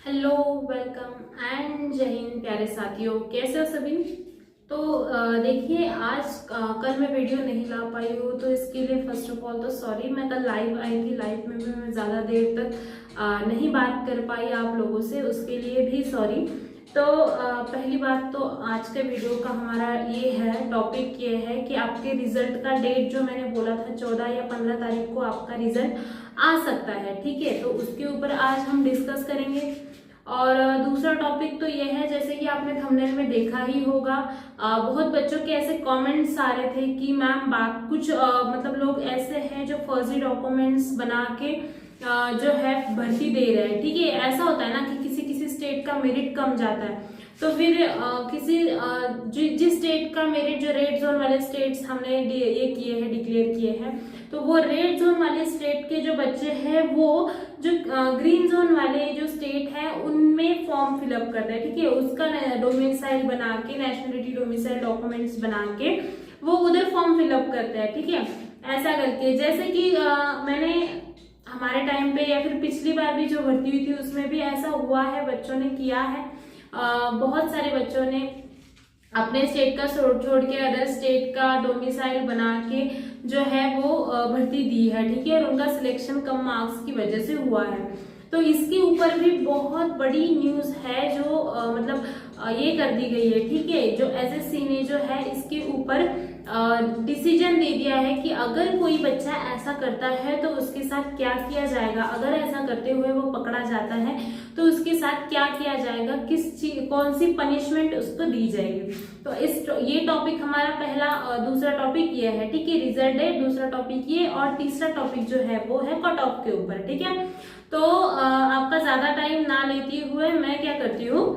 Hello, welcome and जय हिंद प्यारे साथियों। कैसे हो सभी। तो देखिए आज कल मैं वीडियो नहीं ला पाई हूँ, तो इसके लिए फर्स्ट ऑफ ऑल तो सॉरी। मैं कल लाइव आई थी, लाइव में भी मैं ज़्यादा देर तक नहीं बात कर पाई आप लोगों से, उसके लिए भी सॉरी। तो पहली बात तो आज के वीडियो का हमारा ये है, टॉपिक ये है कि आपके रिजल्ट का डेट जो मैंने बोला था 14 या 15 तारीख को आपका रिजल्ट आ सकता है। ठीक है, तो उसके ऊपर आज हम डिस्कस करेंगे। और दूसरा टॉपिक तो ये है, जैसे कि आपने थंबनेल में देखा ही होगा, बहुत बच्चों के ऐसे कमेंट्स आ रहे थे कि मैम कुछ मतलब लोग ऐसे हैं जो फर्जी डॉक्यूमेंट्स बना के जो है भर्ती दे रहे हैं। ठीक है, ऐसा होता है ना कि किसी किसी स्टेट का मेरिट कम जाता है, तो फिर जिस स्टेट का मेरिट, जो रेड जोन वाले स्टेट्स हमने ये किए हैं, डिक्लेयर किए हैं, तो वो रेड जोन वाले स्टेट के जो बच्चे हैं वो जो ग्रीन जोन वाले जो स्टेट है उनमें फॉर्म फिलअप करते हैं। ठीक है, उसका डोमिसाइल बना के, नेशनलिटी डोमिसाइल डॉक्यूमेंट्स बना के वो उधर फॉर्म फिलअप करते हैं। ठीक है, ऐसा करके जैसे कि मैंने हमारे टाइम पे या फिर पिछली बार भी जो भर्ती हुई थी उसमें भी ऐसा हुआ है, बच्चों ने किया है। बहुत सारे बच्चों ने अपने स्टेट का छोड़ के अदर स्टेट का डोमिसाइल बना के जो है वो भर्ती दी है। ठीक है, और उनका सिलेक्शन कम मार्क्स की वजह से हुआ है। तो इसके ऊपर भी बहुत बड़ी न्यूज है जो मतलब ये कर दी गई है। ठीक है, जो एसएससी ने जो है इसके ऊपर डिसीजन दे दिया है कि अगर कोई बच्चा ऐसा करता है तो उसके साथ क्या किया जाएगा, अगर ऐसा करते हुए वो पकड़ा जाता है तो उसके साथ क्या किया जाएगा, कौन सी पनिशमेंट उसको दी जाएगी। तो ये टॉपिक हमारा पहला, दूसरा टॉपिक ये है। ठीक है, रिजल्ट है, दूसरा टॉपिक ये, और तीसरा टॉपिक जो है वो है कट ऑफ के ऊपर। ठीक है, तो आपका ज्यादा टाइम ना लेते हुए मैं क्या करती हूँ,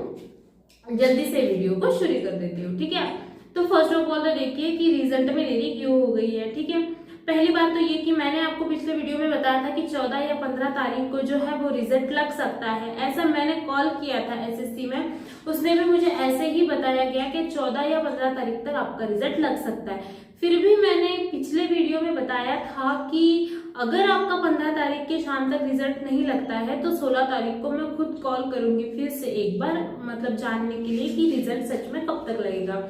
जल्दी से वीडियो को शुरू कर देती हूँ। ठीक है, तो फर्स्ट ऑफ ऑल तो देखिए कि रिजल्ट में देरी क्यों हो गई है। ठीक है, पहली बात तो ये कि मैंने आपको पिछले वीडियो में बताया था कि 14 या 15 तारीख को जो है वो रिजल्ट लग सकता है। ऐसा मैंने कॉल किया था एसएससी में, उसने भी मुझे ऐसे ही बताया गया कि 14 या 15 तारीख तक आपका रिजल्ट लग सकता है। फिर भी मैंने पिछले वीडियो में बताया था कि अगर आपका 15 तारीख के शाम तक रिजल्ट नहीं लगता है तो 16 तारीख को मैं खुद कॉल करूंगी फिर से एक बार, मतलब जानने के लिए कि रिजल्ट सच में कब तक लगेगा।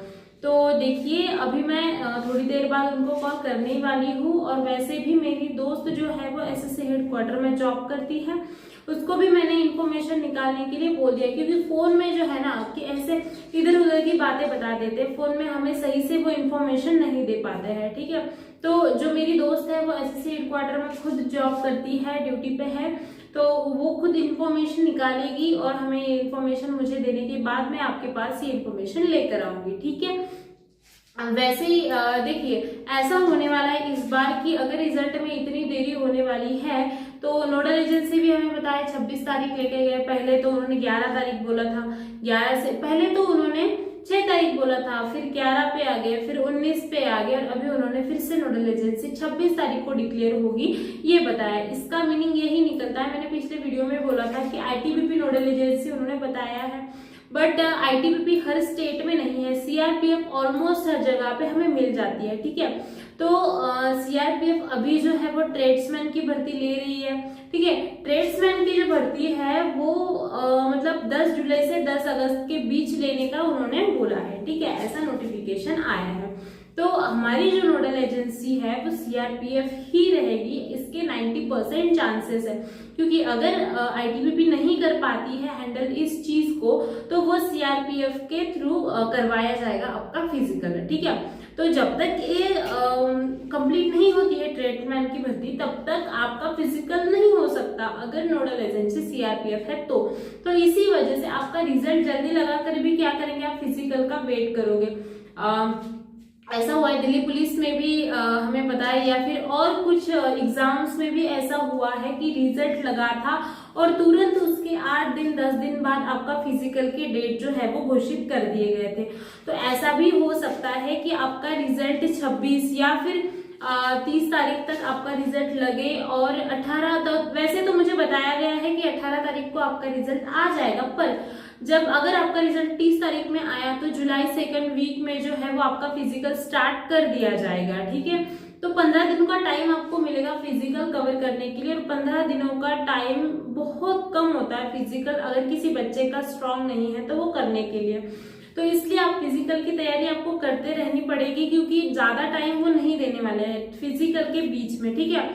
तो देखिए अभी मैं थोड़ी देर बाद उनको कॉल करने वाली हूँ। और वैसे भी मेरी दोस्त जो है वो एसएससी हेडक्वार्टर में जॉब करती है, उसको भी मैंने इन्फॉर्मेशन निकालने के लिए बोल दिया, क्योंकि फोन में जो है ना कि ऐसे इधर उधर की बातें बता देते, फोन में हमें सही से वो इन्फॉर्मेशन नहीं दे पाते हैं। ठीक है, तो जो मेरी दोस्त है वो एसएससी हेडक्वार्टर में खुद जॉब करती है, ड्यूटी पे है, तो वो खुद इन्फॉर्मेशन निकालेगी और हमें इन्फॉर्मेशन मुझे देने के बाद मैं आपके पास ये इन्फॉर्मेशन लेकर आऊंगी। ठीक है, वैसे ही देखिए ऐसा होने वाला है इस बार की अगर रिजल्ट में इतनी देरी होने वाली है तो नोडल एजेंसी भी हमें बताया 26 तारीख लेके गए। पहले तो उन्होंने 11 तारीख बोला था, 11 से पहले तो उन्होंने 6 तारीख बोला था, फिर 11 पे आ गए, फिर 19 पे आ गए, और अभी उन्होंने फिर से नोडल एजेंसी 26 तारीख को डिक्लेयर होगी ये बताया। इसका मीनिंग यही निकलता है, मैंने पिछले वीडियो में बोला था कि आईटीबीपी नोडल एजेंसी उन्होंने बताया है, बट आईटीबीपी हर स्टेट में नहीं है। सीआरपीएफ ऑलमोस्ट हर जगह पे हमें मिल जाती है। ठीक है, तो सीआरपीएफ अभी जो है वो ट्रेड्समैन की भर्ती ले रही है। ठीक है, ट्रेड्समैन की जो भर्ती है वो मतलब 10 जुलाई से 10 अगस्त के बीच लेने का उन्होंने बोला है। ठीक है, ऐसा नोटिफिकेशन आया है। तो हमारी जो नोडल एजेंसी है वो सीआरपीएफ ही रहेगी, इसके 90% चांसेस है, क्योंकि अगर आईटीबीपी नहीं कर पाती है हैंडल इस चीज को तो वो सीआरपीएफ के थ्रू करवाया जाएगा आपका फिजिकल। ठीक है, तो जब तक ये कंप्लीट नहीं होती है ट्रेडमैन की भर्ती तब तक आपका फिजिकल नहीं हो सकता अगर नोडल एजेंसी सीआरपीएफ है तो इसी वजह से आपका रिजल्ट जल्दी लगाकर भी क्या करेंगे, आप फिजिकल का वेट करोगे। ऐसा हुआ है दिल्ली पुलिस में भी हमें पता है, या फिर और कुछ एग्जाम्स में भी ऐसा हुआ है कि रिजल्ट लगा था और तुरंत उसके 8 दिन 10 दिन बाद आपका फिजिकल के डेट जो है वो घोषित कर दिए गए थे। तो ऐसा भी हो सकता है कि आपका रिजल्ट 26 या फिर 30 तारीख तक आपका रिजल्ट लगे और 18 तक, वैसे तो मुझे बताया गया है कि 18 तारीख को आपका रिजल्ट आ जाएगा, पर जब अगर आपका रिजल्ट 30 तारीख में आया तो जुलाई 2nd वीक में जो है वो आपका फिजिकल स्टार्ट कर दिया जाएगा। ठीक है, तो 15 दिन का टाइम आपको मिलेगा फिजिकल कवर करने के लिए, और 15 दिनों का टाइम बहुत कम होता है फिजिकल अगर किसी बच्चे का स्ट्रांग नहीं है तो वो करने के लिए। तो इसलिए आप फिजिकल की तैयारी आपको करते रहनी पड़ेगी, क्योंकि ज्यादा टाइम वो नहीं देने वाले हैं फिजिकल के बीच में, ठीक है।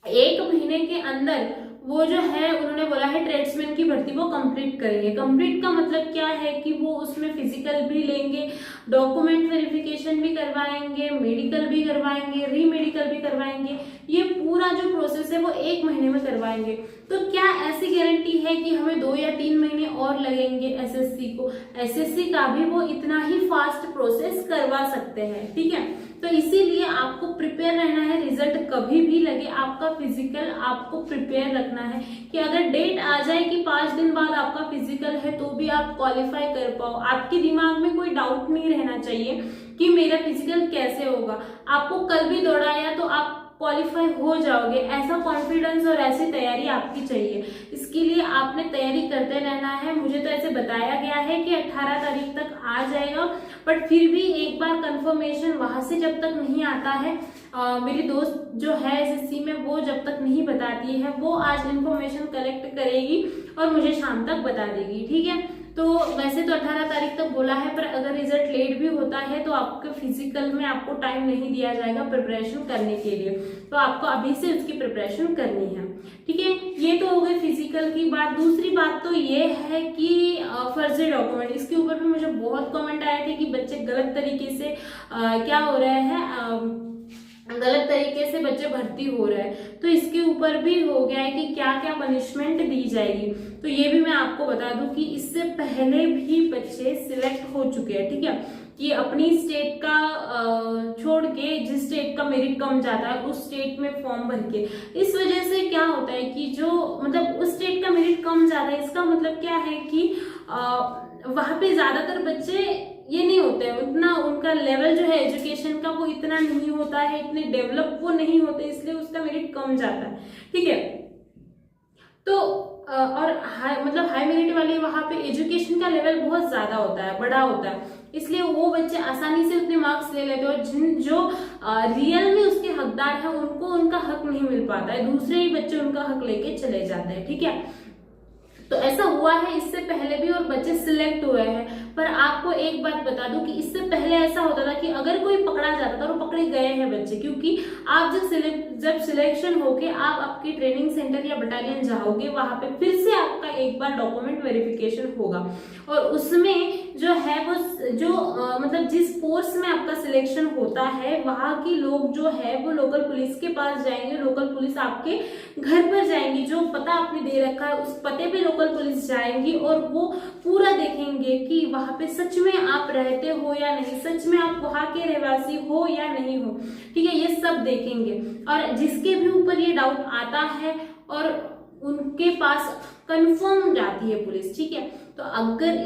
1 महीने के अंदर वो जो है उन्होंने बोला है ट्रेड्समैन की भर्ती वो कंप्लीट करेंगे। कंप्लीट का मतलब क्या है कि वो उसमें फिजिकल भी लेंगे, डॉक्यूमेंट वेरिफिकेशन भी करवाएंगे, मेडिकल भी करवाएंगे, री मेडिकल भी करवाएंगे। ये पूरा जो प्रोसेस है वो 1 महीने में करवाएंगे। तो क्या ऐसी गारंटी है कि हमें 2 या 3 महीने और लगेंगे एसएससी को? एसएससी का भी वो इतना ही फास्ट प्रोसेस करवा सकते हैं, ठीक है। तो इसीलिए आपको प्रिपेयर रहना है, रिजल्ट कभी भी लगे आपका फिजिकल आपको प्रिपेयर रखना है कि अगर डेट आ जाए कि 5 दिन बाद आपका फिजिकल है तो भी आप क्वालिफाई कर पाओ। आपके दिमाग में कोई डाउट नहीं रहना चाहिए कि मेरा फिजिकल कैसे होगा। आपको कल भी दौड़ाया तो आप क्वालिफाई हो जाओगे, ऐसा कॉन्फिडेंस और ऐसी तैयारी आपकी चाहिए। इसके लिए आपने तैयारी करते रहना है। मुझे तो ऐसे बताया गया है कि 18 तारीख तक आ जाएगा, बट फिर भी एक बार कंफर्मेशन वहां से जब तक नहीं आता है, मेरी दोस्त जो है एसएससी में वो जब तक नहीं बताती है, वो आज इंफॉर्मेशन कलेक्ट करेगी और मुझे शाम तक बता देगी, ठीक है। तो वैसे तो 18 तारीख तक बोला है, पर अगर रिजल्ट लेट भी होता है तो आपके फिजिकल में आपको टाइम नहीं दिया जाएगा प्रिपरेशन करने के लिए, तो आपको अभी से उसकी प्रिपरेशन करनी है, ठीक है। ये तो हो गई फिजिकल की बात। दूसरी बात तो ये है कि फर्जी डॉक्यूमेंट, इसके ऊपर भी मुझे बहुत कमेंट आए थे कि बच्चे गलत तरीके से क्या हो रहे हैं, गलत तरीके से बच्चे भर्ती हो रहे हैं। तो इसके ऊपर भी हो गया है कि क्या क्या पनिशमेंट दी जाएगी। तो ये भी मैं आपको बता दूं कि इससे पहले भी बच्चे सिलेक्ट हो चुके हैं, ठीक है, कि अपनी स्टेट का छोड़ के जिस स्टेट का मेरिट कम जाता है उस स्टेट में फॉर्म भर के। इस वजह से क्या होता है कि जो मतलब उस स्टेट का मेरिट कम जाता है, इसका मतलब क्या है कि वहां पे ज्यादातर बच्चे ये नहीं होते हैं, उतना उनका लेवल जो है एजुकेशन का वो इतना नहीं होता है, इतने डेवलप वो नहीं होते, इसलिए उसका मेरिट कम जाता है, ठीक है। तो और मतलब हाई मेरिट वाले वहां पे एजुकेशन का लेवल बहुत ज्यादा होता है, बड़ा होता है, इसलिए वो बच्चे आसानी से उतने मार्क्स ले लेते हैं, और जिन जो रियल में उसके हकदार हैं उनको उनका हक नहीं मिल पाता है, दूसरे ही बच्चे उनका हक लेके चले जाते हैं, ठीक है। तो ऐसा हुआ है इससे पहले भी और बच्चे सिलेक्ट हुए हैं। पर आपको एक बात बता दूं कि इससे पहले ऐसा होता था कि अगर कोई पकड़ा जाता था, वो पकड़े गए हैं बच्चे, क्योंकि आप जब सिलेक्शन होके आप आपकी ट्रेनिंग सेंटर या बटालियन जाओगे, वहां पे फिर से आपका एक बार डॉक्यूमेंट वेरिफिकेशन होगा, और उसमें जो है वो जो मतलब जिस फोर्स में आपका सिलेक्शन होता है वहां की लोग जो है वो लोकल पुलिस के पास जाएंगे, लोकल पुलिस आपके घर पर जाएंगी, जो पता आपने दे रखा है उस पते पे लोकल पुलिस जाएंगी, और वो पूरा देखेंगे कि वहां पे सच में आप रहते हो या नहीं, सच में आप वहां के रहवासी हो या नहीं हो, ठीक है, ये सब देखेंगे। और जिसके भी ऊपर ये डाउट आता है और उनके पास कंफर्म जाती है पुलिस, ठीक है। तो अगर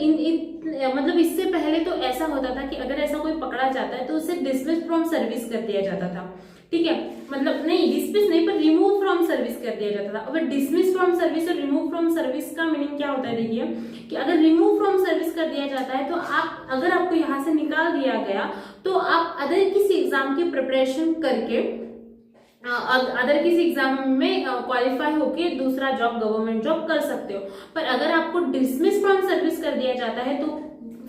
मतलब इससे पहले तो ऐसा होता था कि अगर ऐसा कोई पकड़ा जाता है तो उसे डिसमिस फ्रॉम सर्विस कर दिया जाता था, ठीक है, मतलब नहीं डिसमिस नहीं पर रिमूव फ्रॉम सर्विस कर दिया जाता था। अगर डिसमिस फ्रॉम सर्विस और रिमूव फ्रॉम सर्विस का मीनिंग क्या होता है, देखिए कि अगर रिमूव फ्रॉम सर्विस कर दिया जाता है तो आप अगर आपको यहाँ से निकाल दिया गया तो आप अदर किसी एग्जाम की प्रिपरेशन करके अदर किसी एग्जाम में क्वालिफाई होके दूसरा जॉब गवर्नमेंट जॉब कर सकते हो। पर अगर आपको डिसमिस फ्रॉम सर्विस कर दिया जाता है तो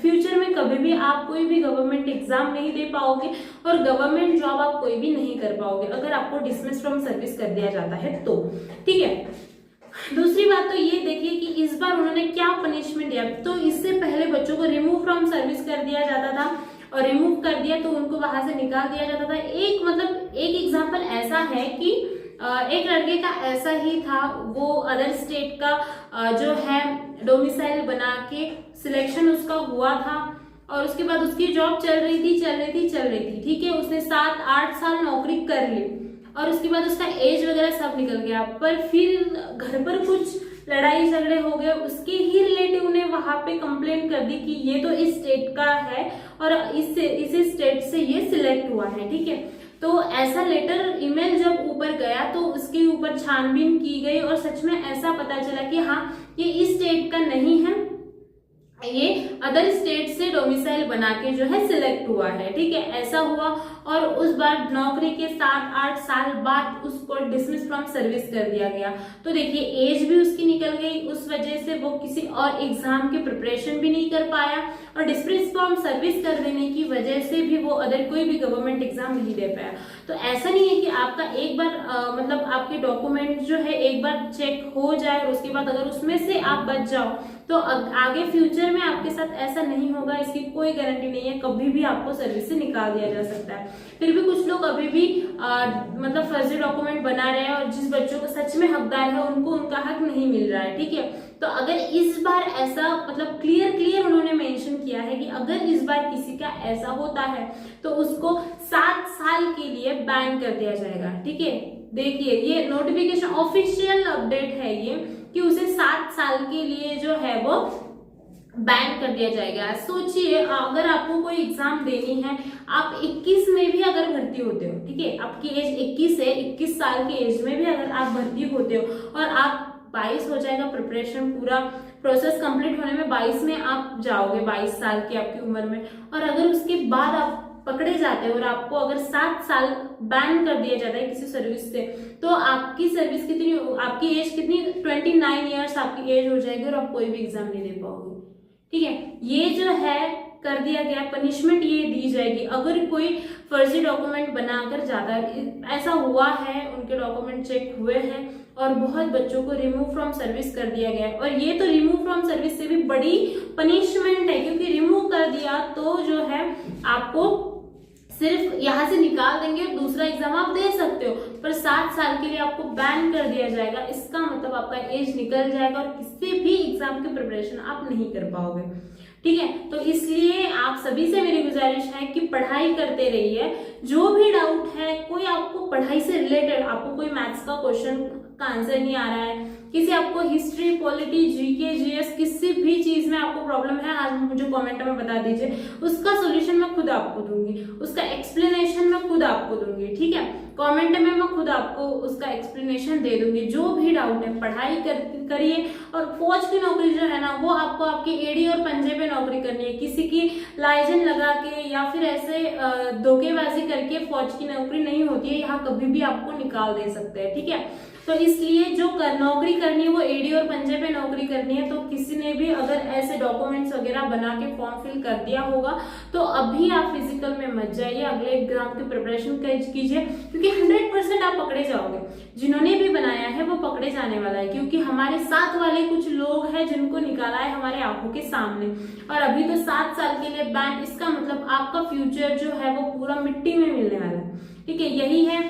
फ्यूचर में कभी भी आप कोई भी गवर्नमेंट एग्जाम नहीं दे पाओगे और गवर्नमेंट जॉब आप कोई भी नहीं कर पाओगे अगर आपको डिसमिस फ्रॉम सर्विस कर दिया जाता है तो, ठीक है। दूसरी बात तो ये देखिए कि इस बार उन्होंने क्या पनिशमेंट दिया। तो इससे पहले बच्चों को रिमूव फ्रॉम सर्विस कर दिया जाता था, और रिमूव कर दिया तो उनको वहां से निकाल दिया जाता था। एक एग्जाम्पल ऐसा है कि एक लड़के का ऐसा ही था, वो अदर स्टेट का जो है डोमिसाइल बना के सिलेक्शन उसका हुआ था, और उसके बाद उसकी जॉब चल रही थी, ठीक है, उसने 7-8 साल नौकरी कर ली, और उसके बाद उसका एज वगैरह सब निकल गया। पर फिर घर पर कुछ लड़ाई झगड़े हो गए, उसके ही रिलेटिव ने वहां पे कंप्लेन कर दी कि ये तो इस स्टेट का है और इसी स्टेट से ये सिलेक्ट हुआ है, ठीक है। तो ऐसा लेटर ईमेल जब ऊपर गया तो उसके ऊपर छानबीन की गई और सच में ऐसा पता चला कि हाँ ये इस स्टेट का नहीं है, ये अदर स्टेट से डोमिसाइल बना के जो है सिलेक्ट हुआ है, ठीक है, ऐसा हुआ। और उस बार नौकरी के 7-8 साल बाद उसको डिसमिस फ्रॉम सर्विस कर दिया गया। तो देखिए एज भी उसकी निकल गई, उस वजह से वो किसी और एग्जाम की प्रिपरेशन भी नहीं कर पाया, और डिसमिस फ्रॉम सर्विस कर देने की वजह से भी वो अदर कोई भी गवर्नमेंट एग्जाम नहीं दे पाया। तो ऐसा नहीं है कि आपका एक बार मतलब आपके डॉक्यूमेंट जो है एक बार चेक हो जाए और उसके बाद अगर उसमें से आप बच जाओ तो आगे फ्यूचर में आपके साथ ऐसा नहीं होगा, इसकी कोई गारंटी नहीं है, कभी भी आपको सर्विस से निकाल दिया जा सकता है। फिर भी कुछ लोग अभी भी मतलब फर्जी डॉक्यूमेंट बना रहे हैं और जिस बच्चों को सच में हकदार है उनको उनका हक नहीं मिल रहा है, ठीक है। तो अगर इस बार ऐसा मतलब क्लियर उन्होंने मेंशन किया है कि अगर इस बार किसी का ऐसा होता है तो उसको 7 साल के लिए बैन कर दिया जाएगा, ठीक है। देखिए ये नोटिफिकेशन ऑफिशियल अपडेट है ये कि उसे 7 साल के लिए जो है वो बैन कर दिया जाएगा। सोचिए अगर आपको कोई एग्जाम देनी है, आप 21 में भी अगर भर्ती होते हो, ठीक है, आपकी एज 21 है, 21 साल की एज में भी अगर आप भर्ती होते हो और आप 22 हो जाएगा, प्रिपरेशन पूरा प्रोसेस कंप्लीट होने में 22 में आप जाओगे, 22 साल की आपकी उम्र में, और अगर उसके बाद आप पकड़े जाते हैं और आपको अगर 7 साल बैन कर दिया जाता है किसी सर्विस से, तो आपकी सर्विस कितनी, आपकी एज कितनी, 29 ईयर्स आपकी एज हो जाएगी और आप कोई भी एग्जाम नहीं दे पाओगे, ठीक है। ये जो है कर दिया गया पनिशमेंट ये दी जाएगी अगर कोई फर्जी डॉक्यूमेंट बनाकर जाता है। ऐसा हुआ है, उनके डॉक्यूमेंट चेक हुए हैं और बहुत बच्चों को रिमूव फ्रॉम सर्विस कर दिया गया है। और ये तो रिमूव फ्रॉम सर्विस से भी बड़ी पनिशमेंट है, क्योंकि रिमूव कर दिया तो जो है आपको सिर्फ यहाँ से निकाल देंगे और दूसरा एग्जाम आप दे सकते हो, पर 7 साल के लिए आपको बैन कर दिया जाएगा। इसका मतलब आपका एज निकल जाएगा और किसी भी एग्जाम की प्रिपरेशन आप नहीं कर पाओगे, ठीक है। तो इसलिए आप सभी से मेरी गुजारिश है कि पढ़ाई करते रहिए। जो भी डाउट है, कोई आपको पढ़ाई से रिलेटेड, आपको कोई मैथ्स का क्वेश्चन का आंसर नहीं आ रहा है, किसी आपको हिस्ट्री, पॉलिटी, जीके, जीएस, किसी भी चीज में आपको प्रॉब्लम है, आज मुझे कमेंट में बता दीजिए, उसका सोल्यूशन मैं खुद आपको दूंगी, उसका एक्सप्लेनेशन मैं खुद आपको दूंगी, ठीक है। कमेंट में मैं खुद आपको उसका एक्सप्लेनेशन दे दूंगी। जो भी डाउट है पढ़ाई करिए, और फौज की नौकरी जो है ना वो आपको आपकी एड़ी और पंजे पे नौकरी करनी है, किसी की लाइजन लगा के या फिर ऐसे धोखेबाजी करके फौज की नौकरी नहीं होती है, यहाँ कभी भी आपको निकाल दे सकते हैं, ठीक है। तो इसलिए जो नौकरी करनी है वो एडी और पंजे पे नौकरी करनी है। तो किसी ने भी अगर ऐसे डॉक्यूमेंट्स वगैरह बना के फॉर्म फिल कर दिया होगा तो अभी आप फिजिकल में मत जाइए, अगले एग्जाम की प्रिपरेशन कीजिए, क्योंकि 100% आप पकड़े जाओगे। जिन्होंने भी बनाया है वो पकड़े जाने वाला है, क्योंकि हमारे साथ वाले कुछ लोग हैं जिनको निकाला है हमारे आंखों के सामने, और अभी तो 7 साल के लिए बैन। इसका मतलब आपका फ्यूचर जो है वो पूरा मिट्टी में मिलने वाला है, ठीक है। यही है,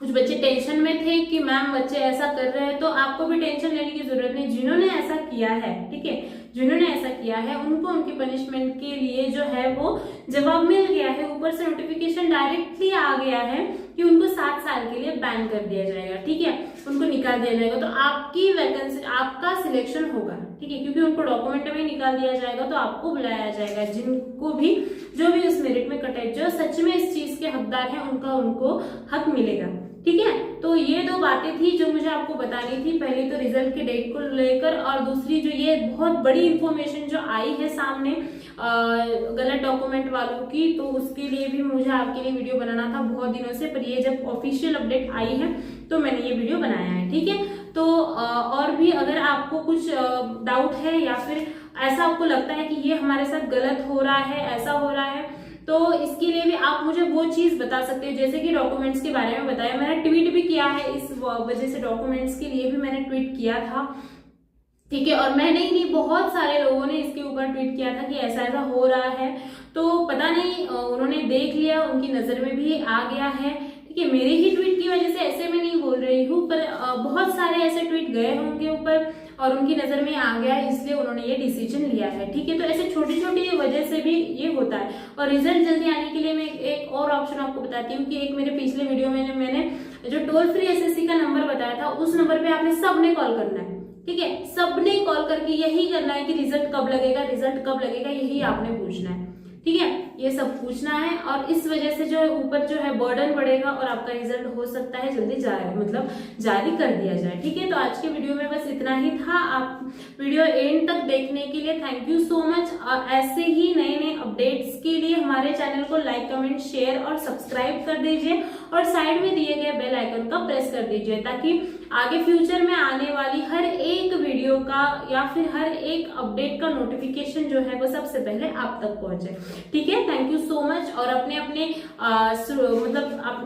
कुछ बच्चे टेंशन में थे कि मैम बच्चे ऐसा कर रहे हैं, तो आपको भी टेंशन लेने की जरूरत नहीं। जिन्होंने ऐसा किया है, ठीक है, जिन्होंने ऐसा किया है उनको उनकी पनिशमेंट के लिए जो है वो जवाब मिल गया है। ऊपर से नोटिफिकेशन डायरेक्टली आ गया है कि उनको 7 साल के लिए बैन कर दिया जाएगा, ठीक है, उनको निकाल दिया जाएगा। तो आपकी वैकेंसी, आपका सिलेक्शन होगा, ठीक है, क्योंकि उनको डॉक्यूमेंट में निकाल दिया जाएगा तो आपको बुलाया जाएगा। जिनको भी जो भी उस मेरिट में कटे, जो सच में इस चीज के हकदार हैं, उनको हक मिलेगा, ठीक है। तो ये 2 बातें थी जो मुझे आपको बतानी थी। पहले तो रिजल्ट के डेट को लेकर, और दूसरी जो ये बहुत बड़ी इंफॉर्मेशन जो आई है सामने गलत डॉक्यूमेंट वालों की, तो उसके लिए भी मुझे आपके लिए वीडियो बनाना था बहुत दिनों से, पर ये जब ऑफिशियल अपडेट आई है तो मैंने ये वीडियो बनाया है, ठीक है। तो और भी अगर आपको कुछ डाउट है या फिर ऐसा आपको लगता है कि ये हमारे साथ गलत हो रहा है, ऐसा हो रहा है, तो इसके लिए भी आप मुझे वो चीज बता सकते हो। जैसे कि डॉक्यूमेंट्स के बारे में बताया, मैंने ट्वीट भी किया है, इस वजह से डॉक्यूमेंट्स के लिए भी मैंने ट्वीट किया था, ठीक है। और मैंने ही नहीं, बहुत सारे लोगों ने इसके ऊपर ट्वीट किया था कि ऐसा ऐसा हो रहा है, तो पता नहीं उन्होंने देख लिया, उनकी नजर में भी आ गया है, ठीक है। मेरे ही ट्वीट की वजह से ऐसे मैं नहीं बोल रही हूँ, पर बहुत सारे ऐसे ट्वीट गए होंगे ऊपर और उनकी नजर में आ गया है, इसलिए उन्होंने ये डिसीजन लिया है, ठीक है। तो ऐसे छोटी छोटी वजह से भी ये होता है। और रिजल्ट जल्दी आने के लिए मैं एक और ऑप्शन आपको बताती हूँ कि एक मेरे पिछले वीडियो में मैंने जो टोल फ्री एसएससी का नंबर बताया था, उस नंबर पे आपने सबने कॉल करना है, ठीक है। सबने कॉल करके यही करना है कि रिजल्ट कब लगेगा, रिजल्ट कब लगेगा, यही आपने पूछना है, ठीक है। ये सब पूछना है, और इस वजह से जो है ऊपर जो है बर्डन बढ़ेगा और आपका रिजल्ट हो सकता है जल्दी जारी कर दिया जाए। ठीक है, तो आज के वीडियो में बस इतना ही था। आप वीडियो एंड तक देखने के लिए थैंक यू सो मच। ऐसे ही नए नए अपडेट्स के लिए हमारे चैनल को लाइक, कमेंट, शेयर और सब्सक्राइब कर दीजिए, और साइड में दिए गए बेल आइकन का प्रेस कर दीजिए, ताकि आगे फ्यूचर में आने वाली हर एक वीडियो का या फिर हर एक अपडेट का नोटिफिकेशन जो है वो सबसे पहले आप तक पहुंचे। ठीक है, थैंक यू सो मच। और अपने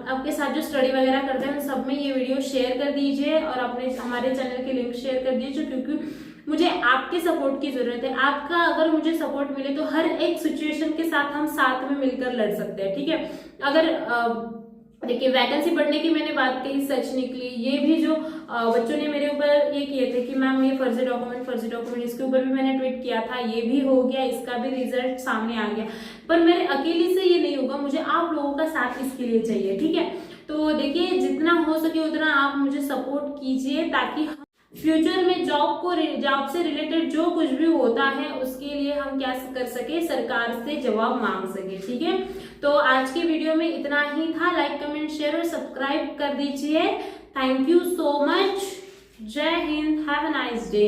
आपके साथ जो स्टडी वगैरह करते हैं उन सब में ये वीडियो शेयर कर दीजिए, और अपने हमारे चैनल के लिंक शेयर कर दीजिए, क्योंकि मुझे आपके सपोर्ट की जरूरत है। आपका अगर मुझे सपोर्ट मिले तो हर एक सिचुएशन के साथ हम साथ में मिलकर लड़ सकते हैं। ठीक है, अगर देखिए वैकेंसी बढ़ने की मैंने बात कही, सच निकली। ये भी जो बच्चों ने मेरे ऊपर ये किए थे कि मैम ये फर्जी डॉक्यूमेंट, इसके ऊपर भी मैंने ट्वीट किया था, ये भी हो गया, इसका भी रिजल्ट सामने आ गया। पर मेरे अकेली से ये नहीं होगा, मुझे आप लोगों का साथ इसके लिए चाहिए। ठीक है, तो देखिए जितना हो सके उतना आप मुझे सपोर्ट कीजिए, ताकि फ्यूचर में जॉब से रिलेटेड जो कुछ भी होता है उसके लिए हम क्या कर सके, सरकार से जवाब मांग सके। ठीक है, तो आज के वीडियो में इतना ही था। लाइक, कमेंट, शेयर और सब्सक्राइब कर दीजिए। Thank you so much. जय हिंद, हैव अ नाइस डे।